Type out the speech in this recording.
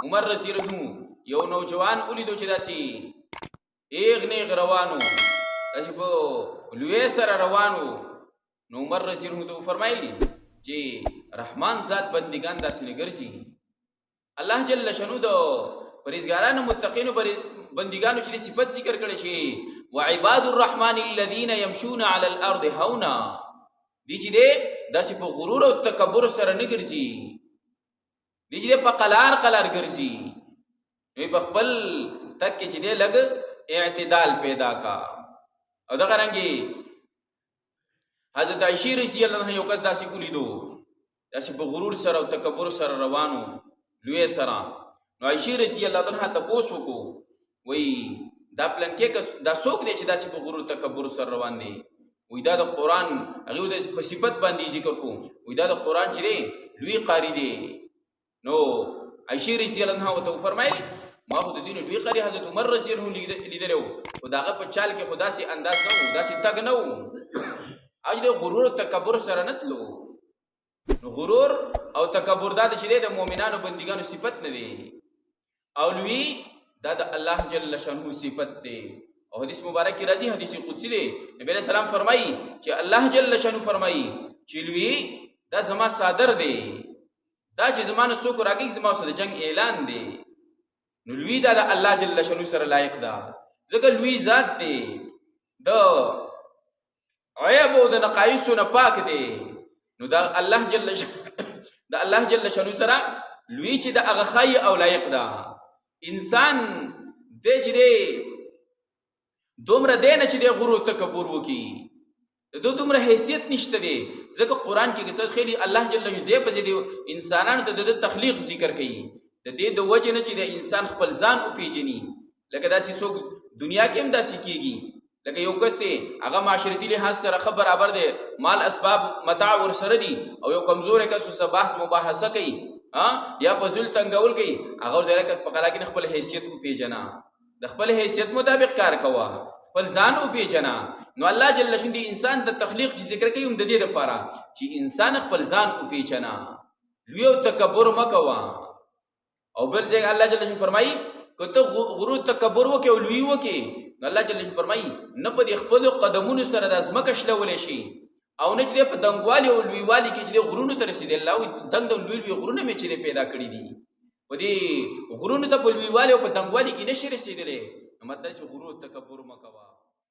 عمر رضی الله عنه یو نوجوان ولیدو چې داسې ایغ نیغ روانو، داسې په لوی سره روانو. نو عمر رضی الله عنه فرمایل چې رحمان ذات بندگان داسې نه ګرځي. الله جل شانو د پرهیزګارانو متقینو بندگانو چې صفت ذکر کړي چې وعباد الرحمن الذين يمشون على الارض هونا، دي چې داسې په غرور او تکبر سره نه ګرځي، دي چې په قلار ګرځي. نو په خپل تک کې چې لګ اعتدال پیدا کا. او دغه رنګي حضرت عائشہ رضی الله عنها یو کس داسې ولیدو، داسې په غرور سره او تکبر سره روانو لوی سره. نو عائشہ رضی الله عنها تاسو وکړو، وای دا پلان کې دا څوک دی چې داسې په غرور تکبر سره روان دی؟ وای دا د قران هغه د صفت باندې ذکر کو، وای دا د قران چې دی لوی قاری دی. نو عائشہ رضی الله عنها ته فرمایل ما خو د دین لوی قاری حضرت عمر رضی الله عنه لیدلو، خو داغه په چال کې خدا سي انداز نه و، داسې تګ نه و، اج د غرور او تکبر سره نه تلو. نو غرور او تکبر دا چې د مؤمنانو بندګانو صفت نه دی، او لوی دا د الله جل شانه صفت دی. او حدیث مبارک کی راځي، حدیث قدسی دی، نبی علیہ السلام فرمایي چې الله جل شانه فرمایي چې لوی دا زما صادر دی، دا چې زمانه څوک راګي زما سره جنگ اعلان دی. نو لوی دا د الله جل شانه سره لایق ده، ځکه لوی ذات دی، د عیب او د نقایص نه پاک دی. نو دا الله جل شانه سره لوی چې د هغه خای او لایق ده. انسان دې چې دې دومره دی نه چې دې غرور تکبر وکي، دو دومره حیثیت نشته دی. ځکه قرآن کې ګستد خیلی الله جل جلاله په دې انسانانو ته د تخلیق ذکر کوي، د دې د وجه نه چې د انسان خپل ځان او پیژني. لکه داسې څوک دنیا کې هم داسې کیږي، لکه یو کس دی هغه معاشرتي لحاظ سره خبر برابر دی، مال اسباب متاع ورسره دي، او یو کمزور کس سره بحث مباحثه کوي یا په ذل تنګول کوي، هغه درکه په قلا کې خپل حیثیت او پیژنا، د خپل حیثیت مطابق کار کوه، خپل ځان او پیژنا. نو الله جل شانه انسان د تخلیق چې ذکر کوي هم د دې لپاره چې انسان خپل ځان او پیژنا، لوی او تکبر مکوا. او بل ځای الله جل شانه فرمایي کته غرور تکبر وکي او لوی وکي، الله جل شانه فرمایي نه په خپل قدمونو سره د ازمکه شلول شي، او نه چې په دنګوالي او لویوالي کې چې غرونو ته رسیدي. الله دنګ لوی غرونه مې چې پیدا کړی دي، په دې غرونو ته په لویوالي او په دنګوالي کې نشي رسیدلې. مطلب چې غرور تکبر مکوا.